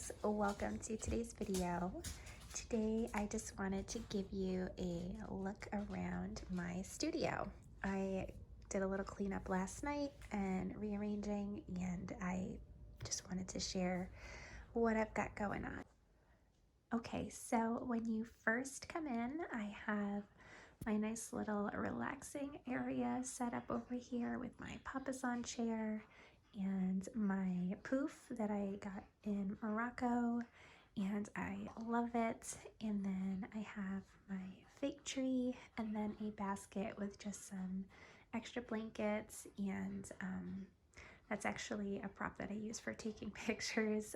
Pastels, welcome to today's video. Today I just wanted to give you a look around my studio. I did a little cleanup last night and rearranging, and I just wanted to share what I've got going on. Okay, so when you first come in, I have my nice little relaxing area set up over here with my papasan chair and my poof that I got in Morocco, and I love it. And then I have my fake tree and then a basket with just some extra blankets, and that's actually a prop that I use for taking pictures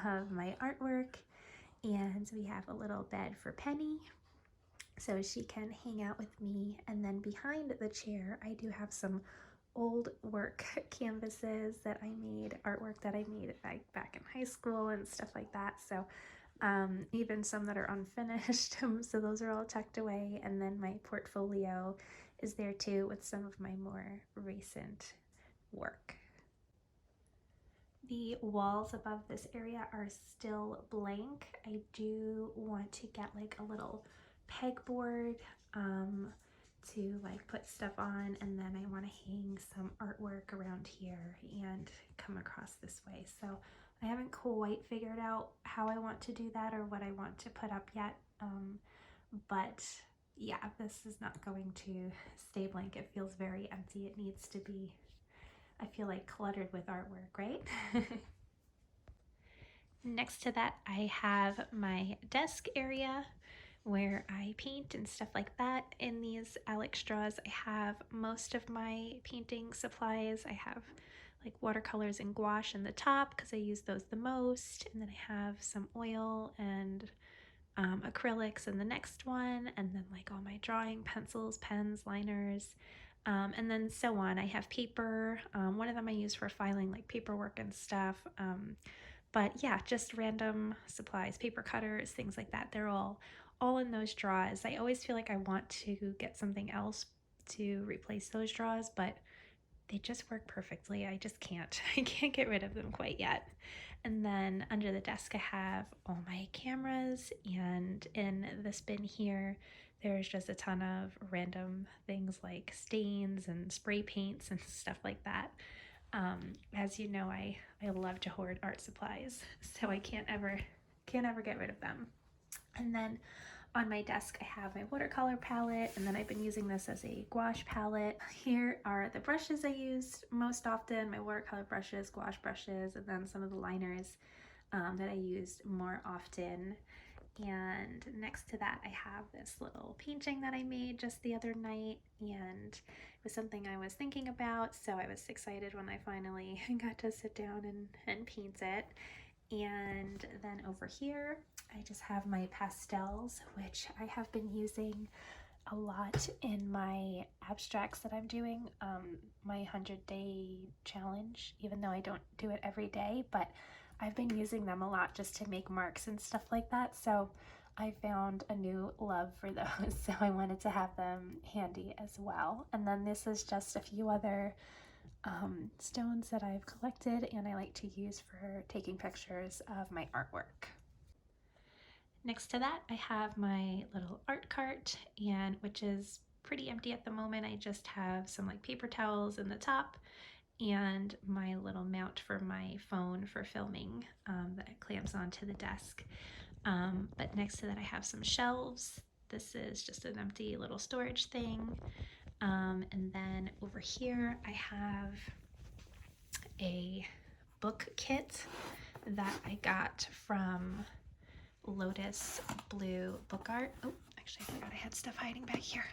of my artwork. And we have a little bed for Penny so she can hang out with me. And then behind the chair I do have some old work canvases that I made, artwork that I made back in high school and stuff like that. So even some that are unfinished. So those are all tucked away. And then my portfolio is there too with some of my more recent work. The walls above this area are still blank. I do want to get like a little pegboard to like put stuff on, and then I want to hang some artwork around here and come across this way. So I haven't quite figured out how I want to do that or what I want to put up yet, but yeah, this is not going to stay blank. It feels very empty. It needs to be, I feel like, cluttered with artwork, right? Next to that, I have my desk area where I paint and stuff like that. In these Alex drawers, I have most of my painting supplies. I have like watercolors and gouache in the top because I use those the most, and then I have some oil and acrylics in the next one, and then like all my drawing pencils, pens, liners, and then so on. I have paper. One of them I use for filing like paperwork and stuff. But yeah, just random supplies, paper cutters, things like that. They're all in those drawers. I always feel like I want to get something else to replace those drawers, but they just work perfectly. I just can't. I can't get rid of them quite yet. And then under the desk I have all my cameras, and in this bin here there's just a ton of random things like stains and spray paints and stuff like that. As you know, I love to hoard art supplies, so I can't ever get rid of them. And then on my desk I have my watercolor palette, and then I've been using this as a gouache palette. Here are the brushes I use most often, my watercolor brushes, gouache brushes, and then some of the liners that I use more often. And next to that I have this little painting that I made just the other night, and it was something I was thinking about, so I was excited when I finally got to sit down and paint it. And then over here I just have my pastels, which I have been using a lot in my abstracts that I'm doing, my 100-day challenge, even though I don't do it every day, but I've been using them a lot just to make marks and stuff like that. So I found a new love for those, so I wanted to have them handy as well. And then this is just a few other stones that I've collected and I like to use for taking pictures of my artwork. Next to that I have my little art cart, and which is pretty empty at the moment. I just have some like paper towels in the top and my little mount for my phone for filming that clamps onto the desk. But next to that I have some shelves. This is just an empty little storage thing. And then over here I have a book kit that I got from Lotus Blue Book Art. Oh, actually I forgot I had stuff hiding back here.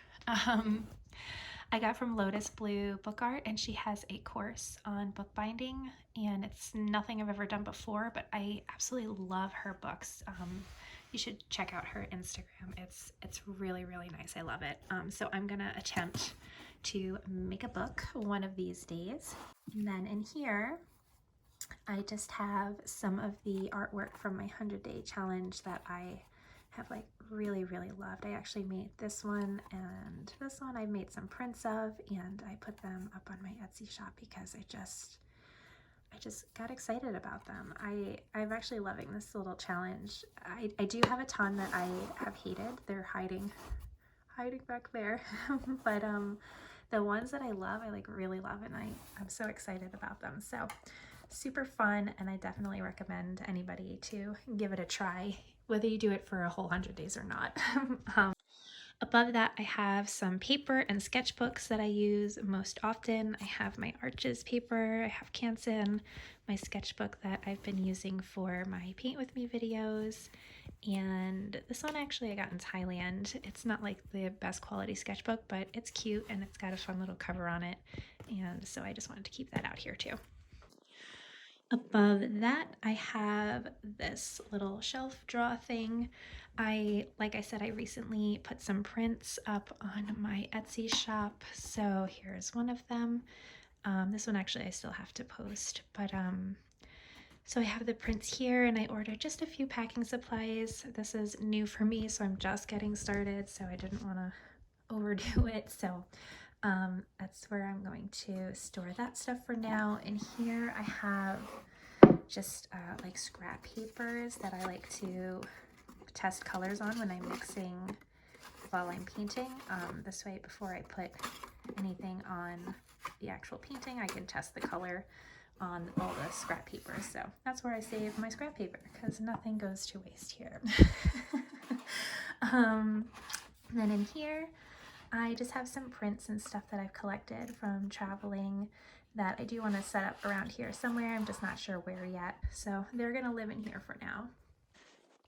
I got from Lotus Blue Book Art, and she has a course on bookbinding, and it's nothing I've ever done before, but I absolutely love her books. You should check out her Instagram. It's really, really nice. I love it. So I'm gonna attempt to make a book one of these days. And then in here I just have some of the artwork from my 100-day challenge that I have like really loved. I actually made this one and this one. I made some prints of, and I put them up on my Etsy shop because I just got excited about them. I'm actually loving this little challenge. I do have a ton that I have hated. They're hiding back there. But the ones that I love, I like really love, and I'm so excited about them. So super fun, and I definitely recommend anybody to give it a try, whether you do it for a whole 100 days or not. Above that, I have some paper and sketchbooks that I use most often. I have my Arches paper, I have Canson, my sketchbook that I've been using for my Paint With Me videos, and this one actually I got in Thailand. It's not like the best quality sketchbook, but it's cute and it's got a fun little cover on it, and so I just wanted to keep that out here too. Above that, I have this little shelf drawer thing. Like I said, I recently put some prints up on my Etsy shop, so here's one of them. This one actually I still have to post, but so I have the prints here, and I ordered just a few packing supplies. This is new for me, so I'm just getting started, so I didn't want to overdo it. So that's where I'm going to store that stuff for now. And here I have just like scrap papers that I like to test colors on when I'm mixing while I'm painting. This way, before I put anything on the actual painting, I can test the color on all the scrap paper. So that's where I save my scrap paper, because nothing goes to waste here. Then in here, I just have some prints and stuff that I've collected from traveling that I do want to set up around here somewhere. I'm just not sure where yet. So they're going to live in here for now.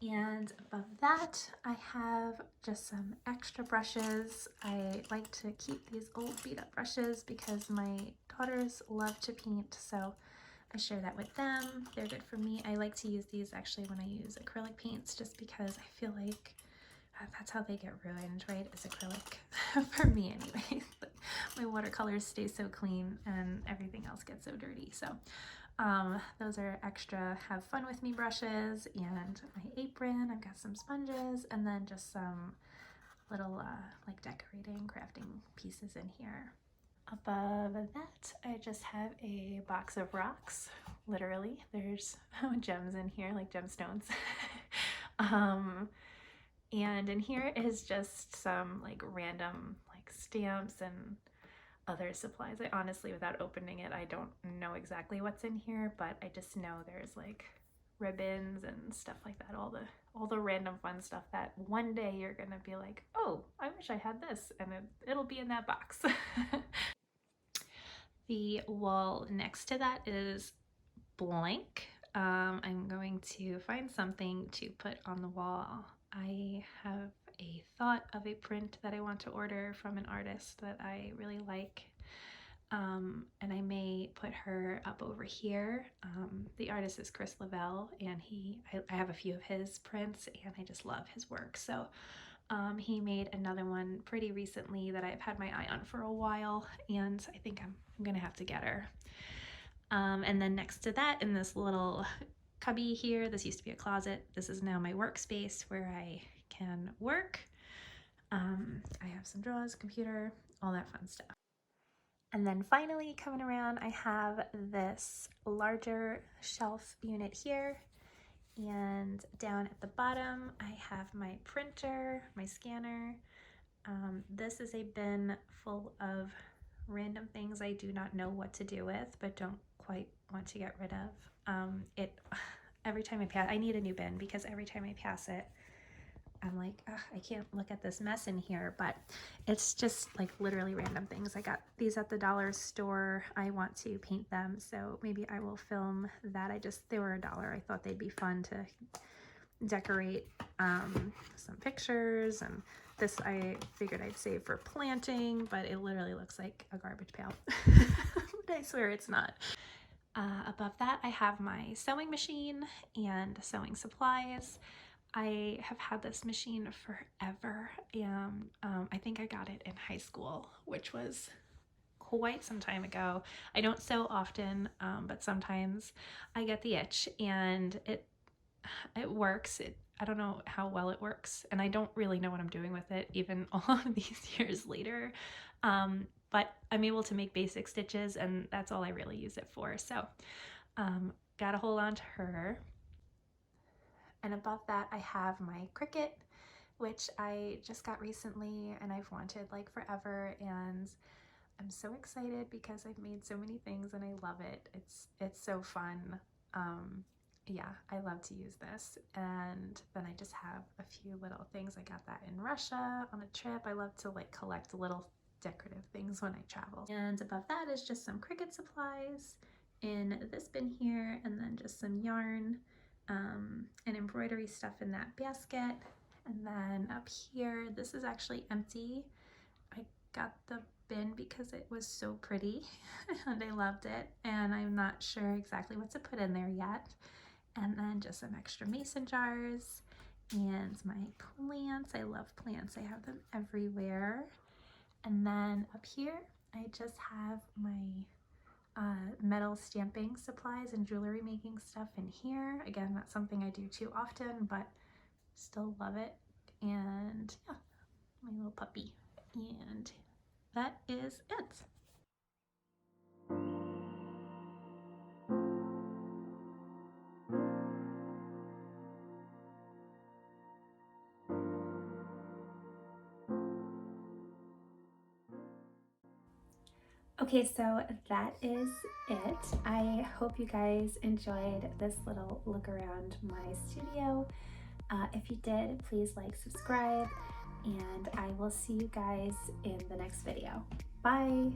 And above that, I have just some extra brushes. I like to keep these old beat up brushes because my daughters love to paint, so I share that with them. They're good for me. I like to use these actually when I use acrylic paints, just because I feel like that's how they get ruined, right? Is acrylic. For me anyway. My watercolors stay so clean and everything else gets so dirty. So those are extra have fun with me brushes, and my apron. I've got some sponges, and then just some little like decorating, crafting pieces in here. Above that, I just have a box of rocks. Literally, there's gems in here, like gemstones. And in here is just some like random like stamps and other supplies. I honestly, without opening it, I don't know exactly what's in here, but I just know there's like ribbons and stuff like that, all the random fun stuff that one day you're gonna be like, oh, I wish I had this, and it'll be in that box. The wall next to that is blank. I'm going to find something to put on the wall. I have a thought of a print that I want to order from an artist that I really like, and I may put her up over here. The artist is Chris Lavelle, and I have a few of his prints, and I just love his work. So he made another one pretty recently that I've had my eye on for a while, and I think I'm gonna have to get her. And then next to that, in this little cubby here, this used to be a closet. This is now my workspace where I can work. I have some drawers, computer, all that fun stuff. And then finally, coming around, I have this larger shelf unit here. And down at the bottom, I have my printer, my scanner. This is a bin full of random things I do not know what to do with, but don't quite want to get rid of. Every time I pass, I need a new bin, because every time I pass it, I'm like, I can't look at this mess in here. But it's just like literally random things. I got these at the dollar store. I want to paint them, so maybe I will film that. They were $1. I thought they'd be fun to decorate some pictures, and this I figured I'd save for planting, but it literally looks like a garbage pail. But I swear it's not. Above that, I have my sewing machine and sewing supplies. I have had this machine forever, and I think I got it in high school, which was quite some time ago. I don't sew often, but sometimes I get the itch, and it works. I don't know how well it works, and I don't really know what I'm doing with it even all of these years later. But I'm able to make basic stitches, and that's all I really use it for. So Gotta hold on to her. And above that I have my Cricut, which I just got recently and I've wanted like forever, and I'm so excited because I've made so many things and I love it. It's so fun. Yeah, I love to use this. And then I just have a few little things. I got that in Russia on a trip. I love to like collect little decorative things when I travel. And above that is just some Cricut supplies in this bin here, and then just some yarn and embroidery stuff in that basket. And then up here, this is actually empty. I got the bin because it was so pretty and I loved it, and I'm not sure exactly what to put in there yet. And then just some extra mason jars and my plants. I love plants. I have them everywhere. And then up here, I just have my metal stamping supplies and jewelry making stuff in here. Again, not something I do too often, but still love it. And yeah, my little puppy. And that is it. Okay, so that is it. I hope you guys enjoyed this little look around my studio. If you did, please like, subscribe, and I will see you guys in the next video. Bye!